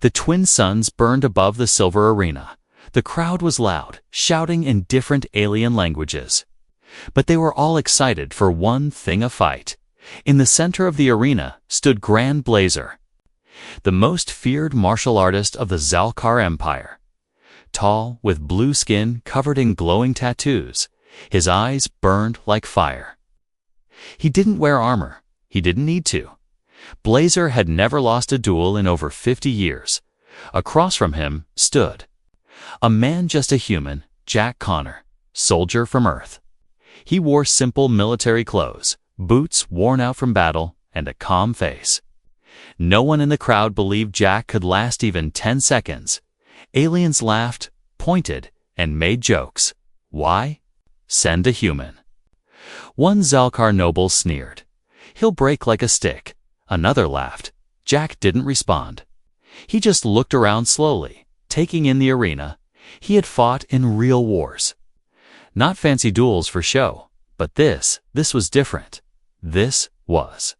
The twin suns burned above the silver arena. The crowd was loud, shouting in different alien languages. But they were all excited for one thing: a fight. In the center of the arena stood Grand Blazer, the most feared martial artist of the Zalkar Empire. Tall, with blue skin covered in glowing tattoos, his eyes burned like fire. He didn't wear armor. He didn't need to. Blazer had never lost a duel in over 50 years. Across from him stood a man, just a human, Jack Connor, soldier from Earth. He wore simple military clothes, boots worn out from battle, and a calm face. No one in the crowd believed Jack could last even 10 seconds. Aliens laughed, pointed, and made jokes. Why? Send a human. One Zalkar noble sneered. He'll break like a stick. Another laughed. Jack didn't respond. He just looked around slowly, taking in the arena. He had fought in real wars. Not fancy duels for show, but this was different. This was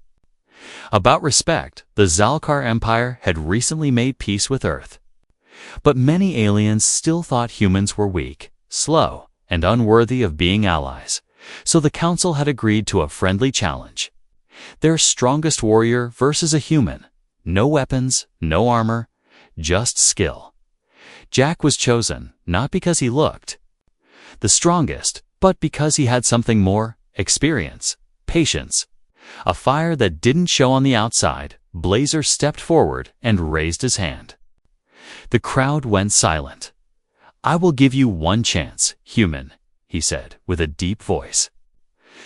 about respect. The Zalkar Empire had recently made peace with Earth. But many aliens still thought humans were weak, slow, and unworthy of being allies. So the council had agreed to a friendly challenge. Their strongest warrior versus a human. No weapons, no armor, just skill. Jack was chosen, not because he looked the strongest, but because he had something more: experience, patience, a fire that didn't show on the outside. Blazer stepped forward and raised his hand. The crowd went silent. "I will give you one chance, human," he said with a deep voice.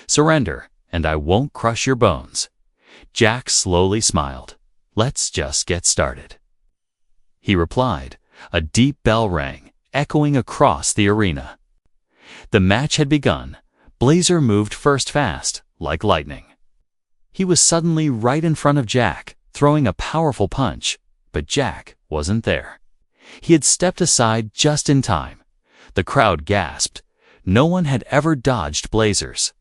"Surrender, and I won't crush your bones." Jack slowly smiled. "Let's just get started." He replied. A deep bell rang, echoing across the arena. The match had begun. Blazer moved first, fast, like lightning. He was suddenly right in front of Jack, throwing a powerful punch. But Jack wasn't there. He had stepped aside just in time. The crowd gasped. No one had ever dodged Blazer's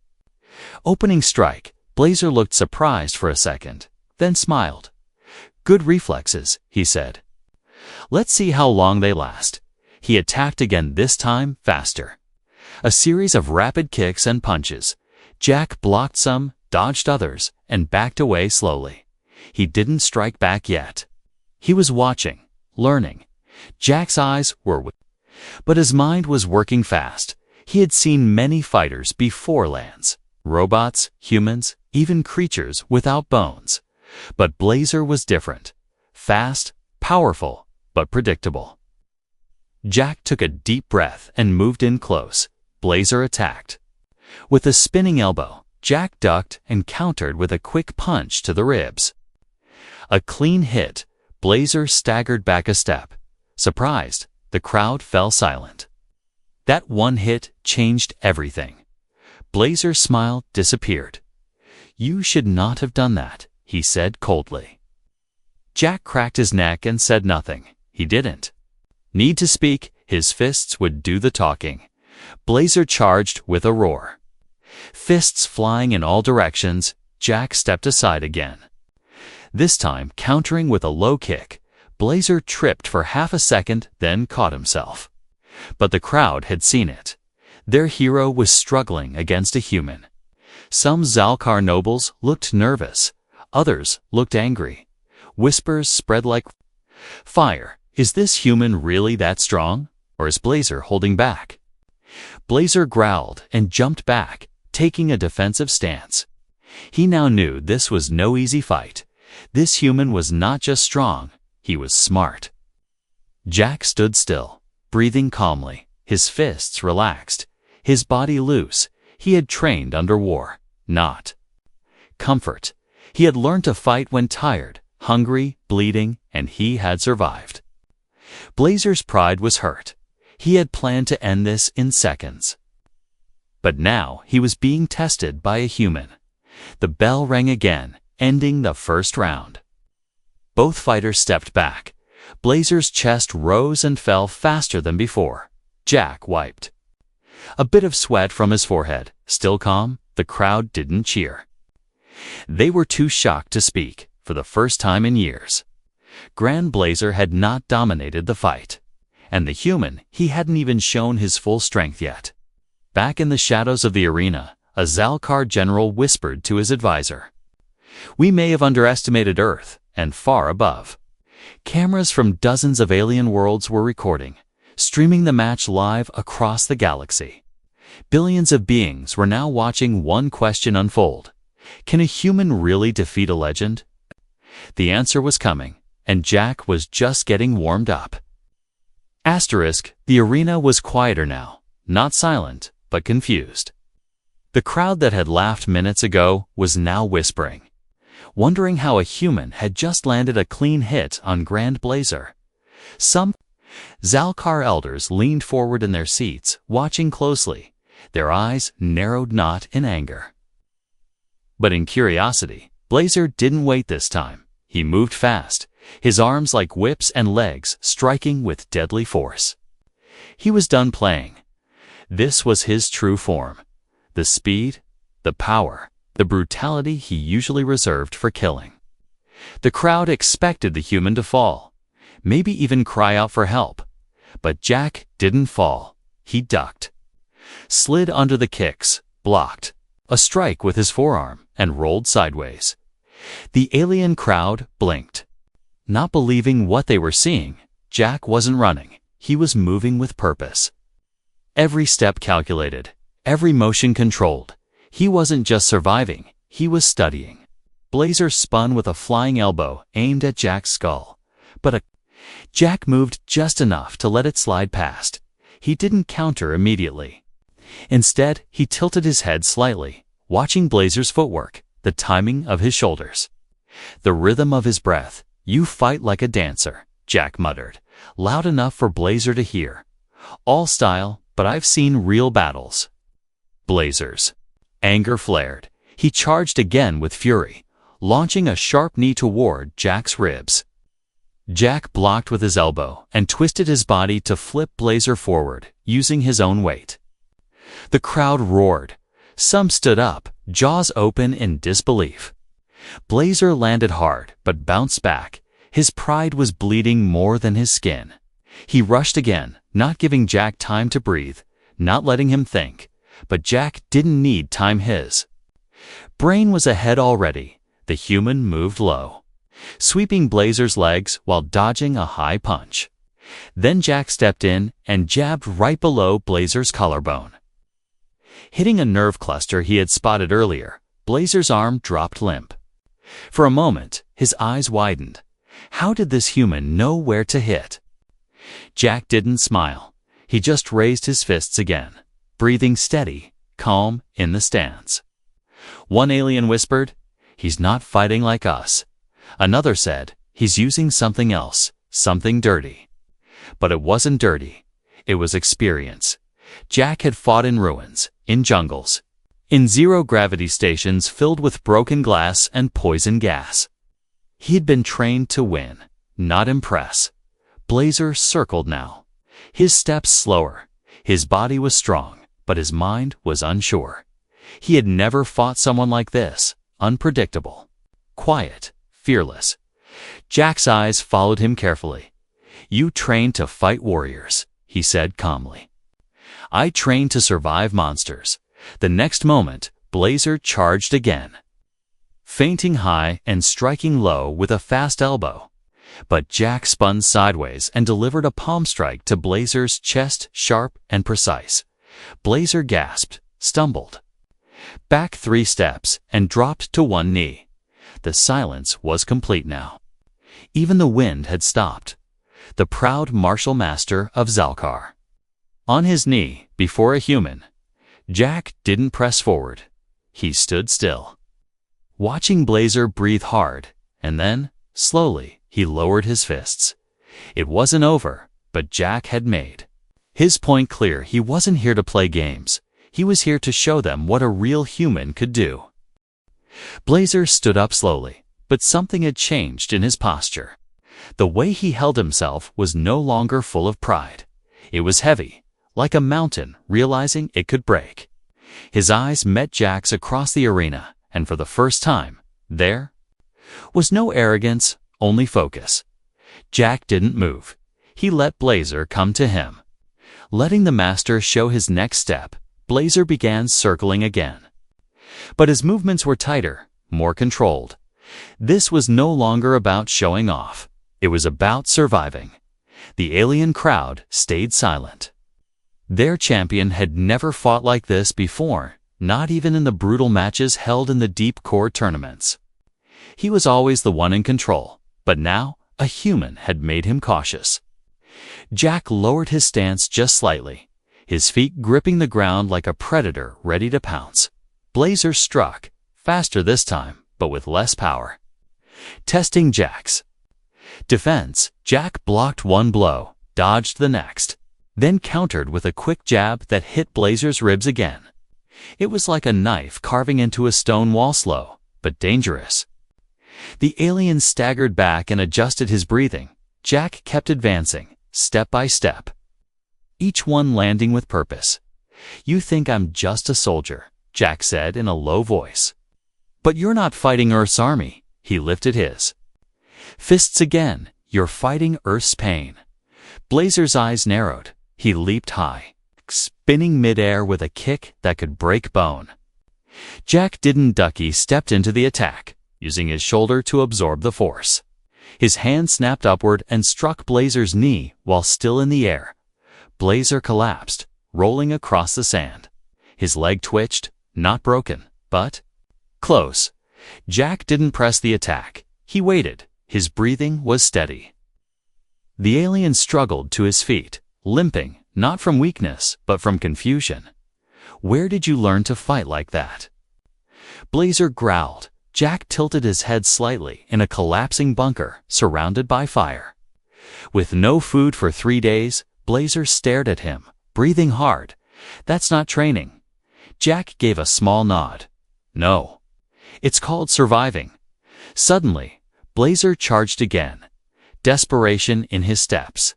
opening strike. Blazer looked surprised for a second, then smiled. "Good reflexes," he said. "Let's see how long they last." He attacked again, this time faster. A series of rapid kicks and punches. Jack blocked some, dodged others, and backed away slowly. He didn't strike back yet. He was watching, learning. Jack's eyes were but his mind was working fast. He had seen many fighters before: lands, robots, humans, even creatures without bones. But Blazer was different. Fast, powerful, but predictable. Jack took a deep breath and moved in close. Blazer attacked. With a spinning elbow, Jack ducked and countered with a quick punch to the ribs. A clean hit. Blazer staggered back a step. Surprised, the crowd fell silent. That one hit changed everything. Blazer's smile disappeared. "You should not have done that," he said coldly. Jack cracked his neck and said nothing. He didn't need to speak. His fists would do the talking. Blazer charged with a roar. Fists flying in all directions. Jack stepped aside again. This time countering with a low kick. Blazer tripped for half a second, then caught himself. But the crowd had seen it. Their hero was struggling against a human. Some Zalkar nobles looked nervous. Others looked angry. Whispers spread like fire. Is this human really that strong? Or is Blazer holding back? Blazer growled and jumped back, taking a defensive stance. He now knew this was no easy fight. This human was not just strong, he was smart. Jack stood still, breathing calmly, his fists relaxed, his body loose. He had trained under war, not comfort. He had learned to fight when tired, hungry, bleeding, and he had survived. Blazer's pride was hurt. He had planned to end this in seconds. But now he was being tested by a human. The bell rang again, ending the first round. Both fighters stepped back. Blazer's chest rose and fell faster than before. Jack wiped a bit of sweat from his forehead. Still calm, the crowd didn't cheer. They were too shocked to speak, for the first time in years. Grand Blazer had not dominated the fight. And the human, he hadn't even shown his full strength yet. Back in the shadows of the arena, a Zalkar general whispered to his advisor. "We may have underestimated Earth, and far above." Cameras from dozens of alien worlds were recording, streaming the match live across the galaxy. Billions of beings were now watching one question unfold. Can a human really defeat a legend? The answer was coming, and Jack was just getting warmed up. The arena was quieter now, not silent, but confused. The crowd that had laughed minutes ago was now whispering, wondering how a human had just landed a clean hit on Grand Blazer. Some Zalkar elders leaned forward in their seats, watching closely, their eyes narrowed not in anger, but in curiosity. Blazer didn't wait this time. He moved fast, his arms like whips and legs striking with deadly force. He was done playing. This was his true form. The speed, the power, the brutality he usually reserved for killing. The crowd expected the human to fall, maybe even cry out for help. But Jack didn't fall. He ducked, slid under the kicks, blocked a strike with his forearm, and rolled sideways. The alien crowd blinked. Not believing what they were seeing, Jack wasn't running. He was moving with purpose. Every step calculated, every motion controlled. He wasn't just surviving, he was studying. Blazer spun with a flying elbow aimed at Jack's skull. But Jack moved just enough to let it slide past. He didn't counter immediately. Instead, he tilted his head slightly, watching Blazer's footwork, the timing of his shoulders, the rhythm of his breath. "You fight like a dancer," Jack muttered, loud enough for Blazer to hear. "All style, but I've seen real battles." Blazer's anger flared. He charged again with fury, launching a sharp knee toward Jack's ribs. Jack blocked with his elbow and twisted his body to flip Blazer forward, using his own weight. The crowd roared. Some stood up, jaws open in disbelief. Blazer landed hard, but bounced back. His pride was bleeding more than his skin. He rushed again, not giving Jack time to breathe, not letting him think. But Jack didn't need time. His brain was ahead already. The human moved low, sweeping Blazer's legs while dodging a high punch. Then Jack stepped in and jabbed right below Blazer's collarbone, hitting a nerve cluster he had spotted earlier. Blazer's arm dropped limp. For a moment, his eyes widened. How did this human know where to hit? Jack didn't smile. He just raised his fists again, breathing steady, calm in the stance. One alien whispered, "He's not fighting like us." Another said, "He's using something else, something dirty." But it wasn't dirty. It was experience. Jack had fought in ruins, in jungles, in zero-gravity stations filled with broken glass and poison gas. He'd been trained to win, not impress. Blazer circled now, his steps slower. His body was strong, but his mind was unsure. He had never fought someone like this, unpredictable, quiet, fearless. Jack's eyes followed him carefully. "You trained to fight warriors," he said calmly. "I trained to survive monsters." The next moment, Blazer charged again, feinting high and striking low with a fast elbow. But Jack spun sideways and delivered a palm strike to Blazer's chest, sharp and precise. Blazer gasped, stumbled back 3 steps, and dropped to one knee. The silence was complete now. Even the wind had stopped. The proud martial master of Zalkar, on his knee before a human. Jack didn't press forward. He stood still, watching Blazer breathe hard, and then, slowly, he lowered his fists. It wasn't over, but Jack had made his point clear. He wasn't here to play games. He was here to show them what a real human could do. Blazer stood up slowly, but something had changed in his posture. The way he held himself was no longer full of pride. It was heavy, like a mountain realizing it could break. His eyes met Jack's across the arena, and for the first time, there was no arrogance, only focus. Jack didn't move. He let Blazer come to him. Letting the master show his next step, Blazer began circling again. But his movements were tighter, more controlled. This was no longer about showing off. It was about surviving. The alien crowd stayed silent. Their champion had never fought like this before, not even in the brutal matches held in the deep core tournaments. He was always the one in control, but now a human had made him cautious. Jack lowered his stance just slightly, his feet gripping the ground like a predator ready to pounce. Blazer struck, faster this time, but with less power. Testing Jack's defense, Jack blocked one blow, dodged the next, then countered with a quick jab that hit Blazer's ribs again. It was like a knife carving into a stone wall, slow, but dangerous. The alien staggered back and adjusted his breathing. Jack kept advancing, step by step, each one landing with purpose. "You think I'm just a soldier," Jack said in a low voice. "But you're not fighting Earth's army." He lifted his fists again. "You're fighting Earth's pain." Blazer's eyes narrowed. He leaped high, spinning midair with a kick that could break bone. Jack didn't duck. He stepped into the attack, using his shoulder to absorb the force. His hand snapped upward and struck Blazer's knee while still in the air. Blazer collapsed, rolling across the sand. His leg twitched, not broken, but close. Jack didn't press the attack. He waited. His breathing was steady. The alien struggled to his feet, limping, not from weakness, but from confusion. "Where did you learn to fight like that?" Blazer growled. Jack tilted his head slightly in a collapsing bunker, surrounded by fire. With no food for 3 days, Blazer stared at him, breathing hard. "That's not training." Jack gave a small nod. "No. It's called surviving." Suddenly, Blazer charged again, desperation in his steps.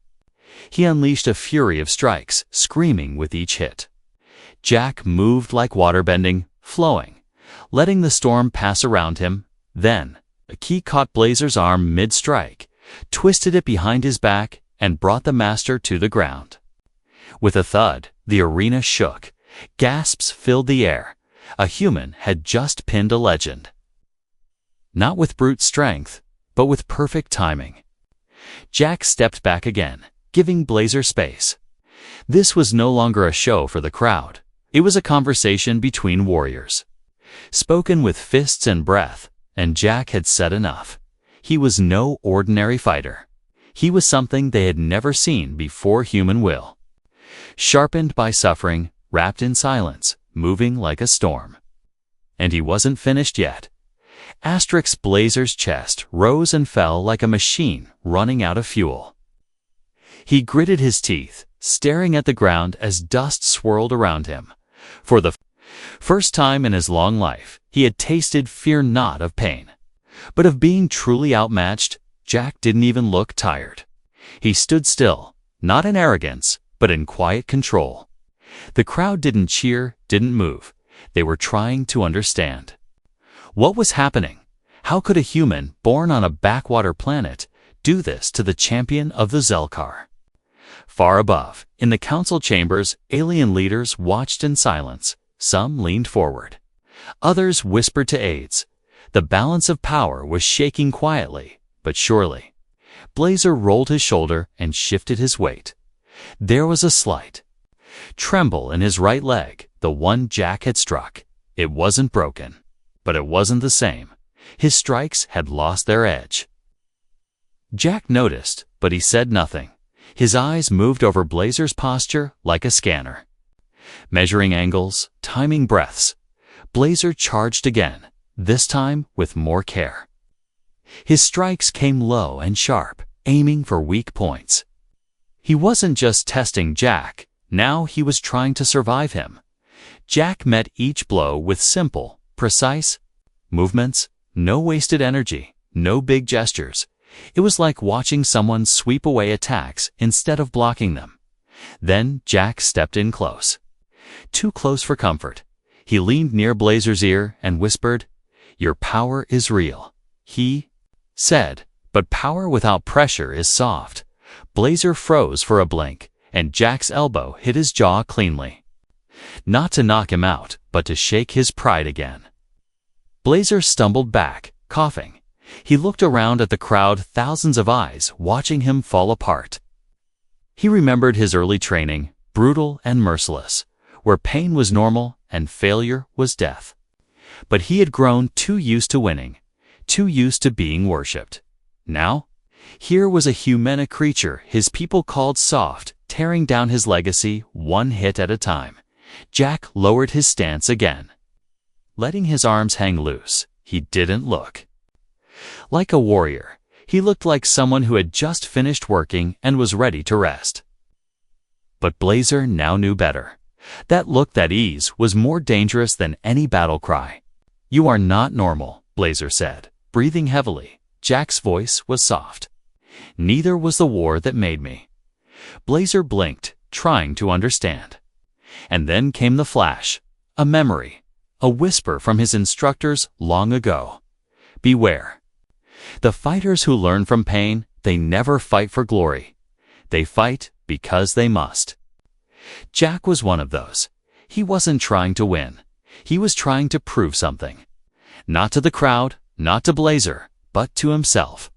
He unleashed a fury of strikes, screaming with each hit. Jack moved like water, bending, flowing, letting the storm pass around him. Then, a key caught Blazer's arm mid-strike, twisted it behind his back, and brought the master to the ground. With a thud, the arena shook. Gasps filled the air. A human had just pinned a legend. Not with brute strength, but with perfect timing. Jack stepped back again, giving Blazer space. This was no longer a show for the crowd. It was a conversation between warriors, spoken with fists and breath, and Jack had said enough. He was no ordinary fighter. He was something they had never seen before: human will, sharpened by suffering, wrapped in silence, moving like a storm. And he wasn't finished yet. Blazer's chest rose and fell like a machine running out of fuel. He gritted his teeth, staring at the ground as dust swirled around him. For the first time in his long life, he had tasted fear, not of pain, but of being truly outmatched. Jack didn't even look tired. He stood still, not in arrogance, but in quiet control. The crowd didn't cheer, didn't move. They were trying to understand. What was happening? How could a human, born on a backwater planet, do this to the champion of the Zelkar? Far above, in the council chambers, alien leaders watched in silence. Some leaned forward. Others whispered to aides. The balance of power was shaking quietly, but surely. Blazer rolled his shoulder and shifted his weight. There was a slight tremble in his right leg, the one Jack had struck. It wasn't broken, but it wasn't the same. His strikes had lost their edge. Jack noticed, but he said nothing. His eyes moved over Blazer's posture like a scanner, measuring angles, timing breaths. Blazer charged again, this time with more care. His strikes came low and sharp, aiming for weak points. He wasn't just testing Jack, now he was trying to survive him. Jack met each blow with simple, precise movements, no wasted energy, no big gestures. It was like watching someone sweep away attacks instead of blocking them. Then Jack stepped in close. Too close for comfort. He leaned near Blazer's ear and whispered, "Your power is real," he said, But power without pressure is soft. Blazer froze for a blink, and Jack's elbow hit his jaw cleanly. Not to knock him out, but to shake his pride again. Blazer stumbled back, coughing. He looked around at the crowd, thousands of eyes watching him fall apart. He remembered his early training, brutal and merciless, where pain was normal and failure was death. But he had grown too used to winning, too used to being worshipped. Now, here was a humana creature his people called soft, tearing down his legacy one hit at a time. Jack lowered his stance again. Letting his arms hang loose, he didn't look like a warrior. He looked like someone who had just finished working and was ready to rest. But Blazer now knew better. That look, that ease, was more dangerous than any battle cry. "You are not normal," Blazer said, breathing heavily. Jack's voice was soft. "Neither was the war that made me." Blazer blinked, trying to understand. And then came the flash, a memory, a whisper from his instructors long ago. "Beware. The fighters who learn from pain, they never fight for glory. They fight because they must." Jack was one of those. He wasn't trying to win. He was trying to prove something. Not to the crowd, not to Blazer, but to himself.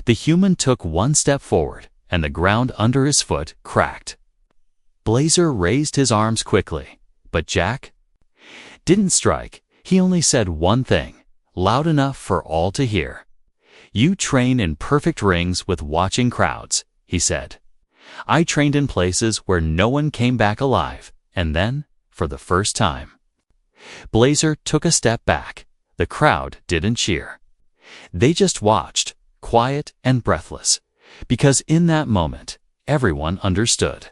The human took one step forward, and the ground under his foot cracked. Blazer raised his arms quickly, but Jack didn't strike. He only said one thing, loud enough for all to hear. "You train in perfect rings with watching crowds," he said. "I trained in places where no one came back alive, and then, for the first time." Blazer took a step back. The crowd didn't cheer. They just watched, quiet and breathless, because in that moment, everyone understood.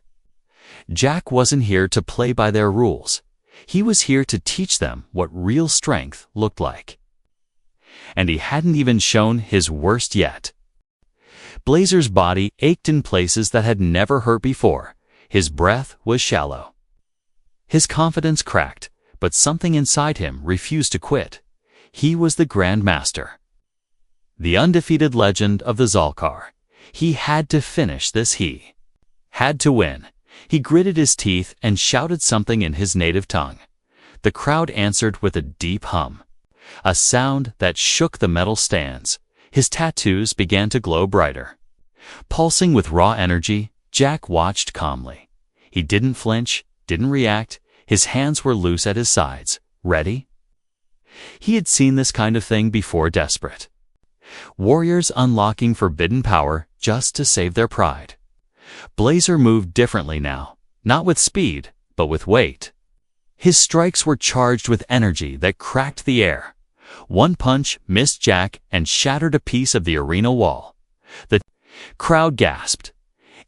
Jack wasn't here to play by their rules. He was here to teach them what real strength looked like. And he hadn't even shown his worst yet. Blazer's body ached in places that had never hurt before. His breath was shallow. His confidence cracked, but something inside him refused to quit. He was the Grand Master, the undefeated legend of the Zalkar. He had to finish this. He had to win. He gritted his teeth and shouted something in his native tongue. The crowd answered with a deep hum, a sound that shook the metal stands. His tattoos began to glow brighter. Pulsing with raw energy, Jack watched calmly. He didn't flinch, didn't react. His hands were loose at his sides. Ready? He had seen this kind of thing before. Desperate warriors unlocking forbidden power just to save their pride. Blazer moved differently now, not with speed, but with weight. His strikes were charged with energy that cracked the air. One punch missed Jack and shattered a piece of the arena wall. The crowd gasped.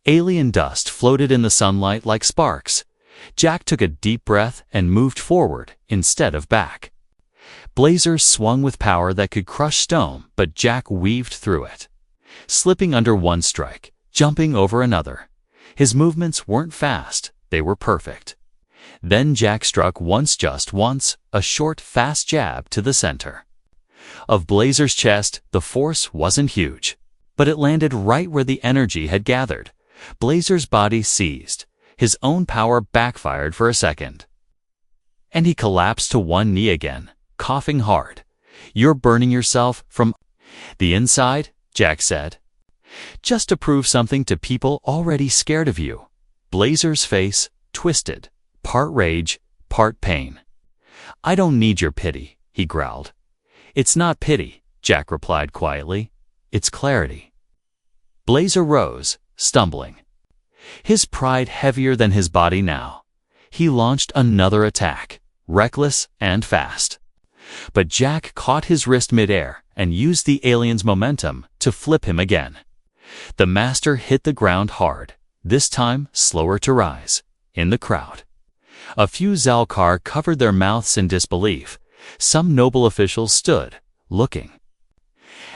Alien dust floated in the sunlight like sparks. Jack took a deep breath and moved forward instead of back. Blazer swung with power that could crush stone, but Jack weaved through it, slipping under one strike, jumping over another. His movements weren't fast, they were perfect. Then Jack struck once, just once, a short, fast jab to the center of Blazer's chest. The force wasn't huge, but it landed right where the energy had gathered. Blazer's body seized. His own power backfired for a second, and he collapsed to one knee again, coughing hard. "You're burning yourself from the inside," Jack said, "just to prove something to people already scared of you." Blazer's face twisted, part rage, part pain. "I don't need your pity," he growled. "It's not pity," Jack replied quietly. "It's clarity." Blazer rose, stumbling, his pride heavier than his body now. He launched another attack, reckless and fast. But Jack caught his wrist midair and used the alien's momentum to flip him again. The master hit the ground hard, this time slower to rise. In the crowd, a few Zalkar covered their mouths in disbelief. Some noble officials stood, looking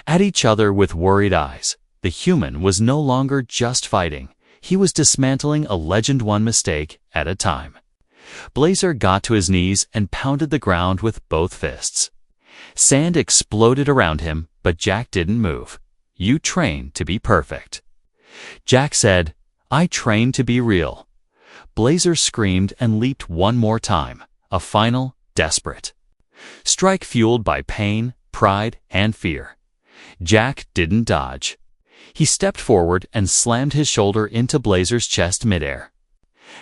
at each other with worried eyes. The human was no longer just fighting. He was dismantling a legend, one mistake at a time. Blazer got to his knees and pounded the ground with both fists. Sand exploded around him, but Jack didn't move. You train to be perfect." Jack said, "I train to be real." Blazer screamed and leaped one more time, a final, desperate strike fueled by pain, pride, and fear. Jack didn't dodge. He stepped forward and slammed his shoulder into Blazer's chest midair,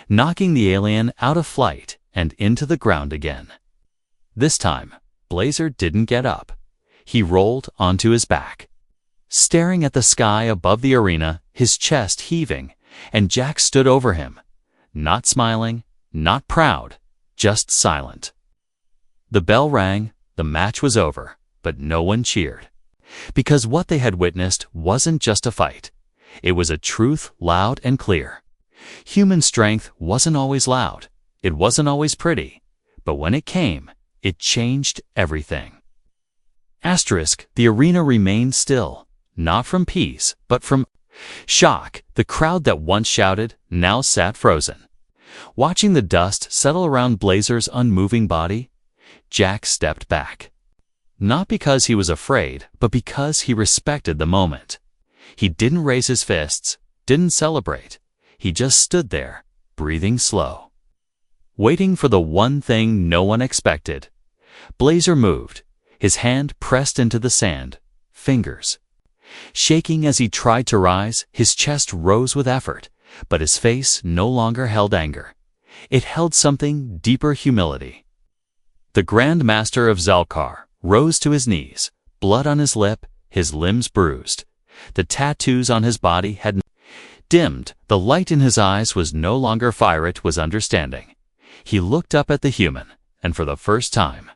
knocking the alien out of flight and into the ground again. This time, Blazer didn't get up. He rolled onto his back, staring at the sky above the arena, his chest heaving, and Jack stood over him, not smiling, not proud, just silent. The bell rang, the match was over, but no one cheered. Because what they had witnessed wasn't just a fight. It was a truth loud and clear. Human strength wasn't always loud. It wasn't always pretty. But when it came, it changed everything. The arena remained still, not from peace, but from shock. The crowd that once shouted now sat frozen. Watching the dust settle around Blazer's unmoving body, Jack stepped back. Not because he was afraid, but because he respected the moment. He didn't raise his fists, didn't celebrate. He just stood there, breathing slow, waiting for the one thing no one expected. Blazer moved, his hand pressed into the sand, fingers shaking as he tried to rise. His chest rose with effort, but his face no longer held anger. It held something deeper: humility. The Grand Master of Zalkar rose to his knees, blood on his lip, his limbs bruised. The tattoos on his body had dimmed. The light in his eyes was no longer fire, it was understanding. He looked up at the human, and for the first time,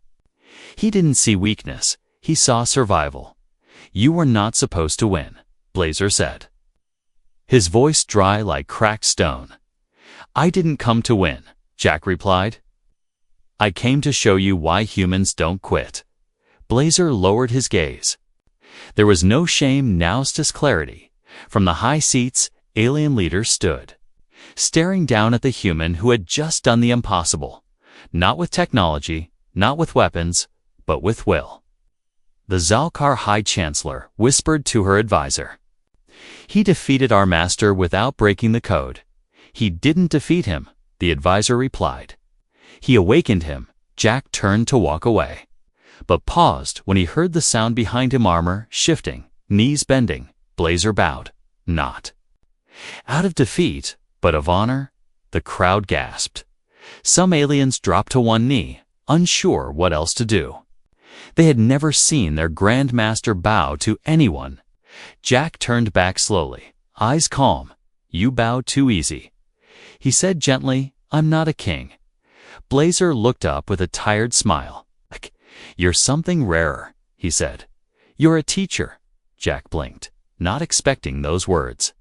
he didn't see weakness, he saw survival. "You were not supposed to win," Blazer said, his voice dry like cracked stone. "I didn't come to win," Jack replied. "I came to show you why humans don't quit." Blazer lowered his gaze. There was no shame, now just clarity. From the high seats, alien leaders stood, staring down at the human who had just done the impossible. Not with technology, not with weapons, but with will. The Zalkar High Chancellor whispered to her advisor, "He defeated our master without breaking the code." "He didn't defeat him," the advisor replied. "He awakened him." Jack turned to walk away, but paused when he heard the sound behind him: armor shifting, knees bending. Blazer bowed, not out of defeat, but of honor. The crowd gasped. Some aliens dropped to one knee, unsure what else to do. They had never seen their Grand Master bow to anyone. Jack turned back slowly, eyes calm. "You bowed too easy," he said gently. "I'm not a king." Blazer looked up with a tired smile. "You're something rarer," he said. "You're a teacher." Jack blinked, not expecting those words.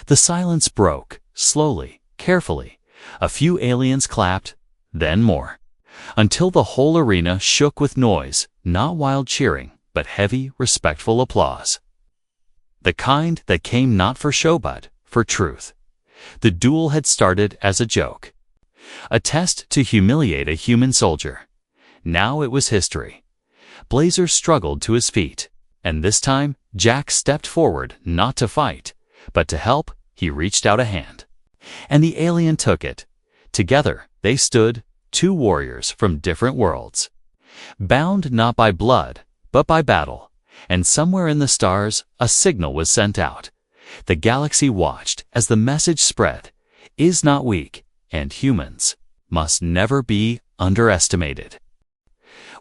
The silence broke, slowly, carefully. A few aliens clapped, then more, until the whole arena shook with noise, not wild cheering, but heavy, respectful applause. The kind that came not for show but for truth. The duel had started as a joke, a test to humiliate a human soldier. Now it was history. Blazer struggled to his feet, and this time Jack stepped forward, not to fight, but to help. He reached out a hand, and the alien took it. Together they stood, two warriors from different worlds, bound not by blood, but by battle. And somewhere in the stars, a signal was sent out. The galaxy watched as the message spread: is not weak, and humans must never be underestimated.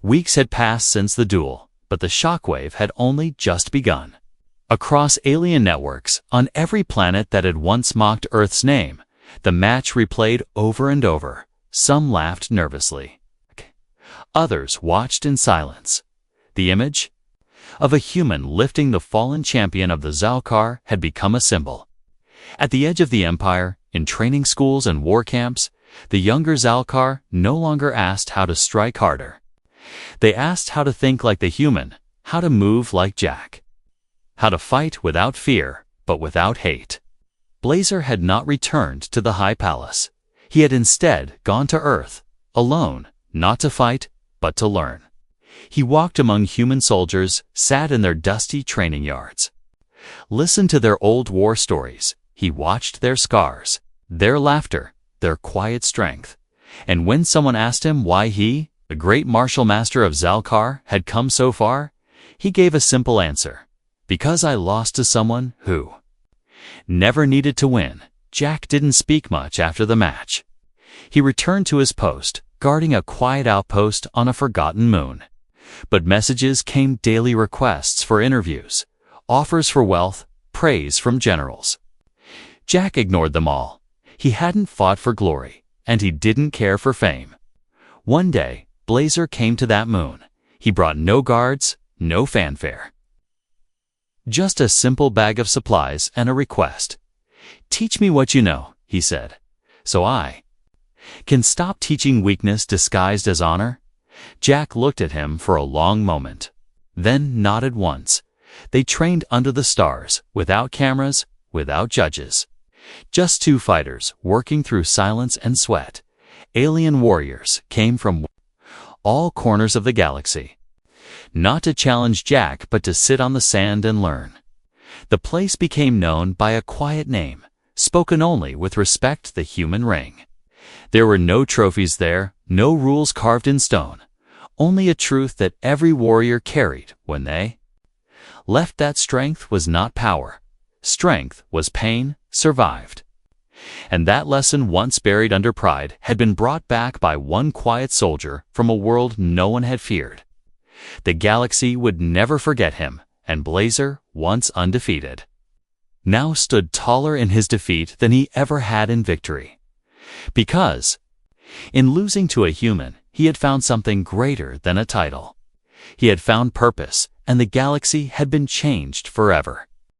Weeks had passed since the duel, but the shockwave had only just begun. Across alien networks, on every planet that had once mocked Earth's name, the match replayed over and over. Some laughed nervously. Others watched in silence. The image of a human lifting the fallen champion of the Zalkar had become a symbol. At the edge of the Empire, in training schools and war camps, the younger Zalkar no longer asked how to strike harder. They asked how to think like the human, how to move like Jack, how to fight without fear, but without hate. Blazer had not returned to the High Palace. He had instead gone to Earth, alone, not to fight, but to learn. He walked among human soldiers, sat in their dusty training yards, listened to their old war stories. He watched their scars, their laughter, their quiet strength. And when someone asked him why he, the great martial master of Zalkar, had come so far, he gave a simple answer. Because I lost to someone who never needed to win. Jack didn't speak much after the match. He returned to his post, guarding a quiet outpost on a forgotten moon. But messages came, daily requests for interviews, offers for wealth, praise from generals. Jack ignored them all. He hadn't fought for glory, and he didn't care for fame. One day, Blazer came to that moon. He brought no guards, no fanfare. Just a simple bag of supplies and a request. Teach me what you know, he said, so I can stop teaching weakness disguised as honor. Jack looked at him for a long moment, then nodded once. They trained under the stars, without cameras, without judges. Just two fighters working through silence and sweat. Alien warriors came from all corners of the galaxy. Not to challenge Jack, but to sit on the sand and learn. The place became known by a quiet name, spoken only with respect: the human ring. There were no trophies there, no rules carved in stone, only a truth that every warrior carried when they left. That strength was not power. Strength was pain, survived. And that lesson, once buried under pride, had been brought back by one quiet soldier from a world no one had feared. The galaxy would never forget him, and Blazer, once undefeated, now stood taller in his defeat than he ever had in victory. Because, in losing to a human, he had found something greater than a title. He had found purpose, and the galaxy had been changed forever.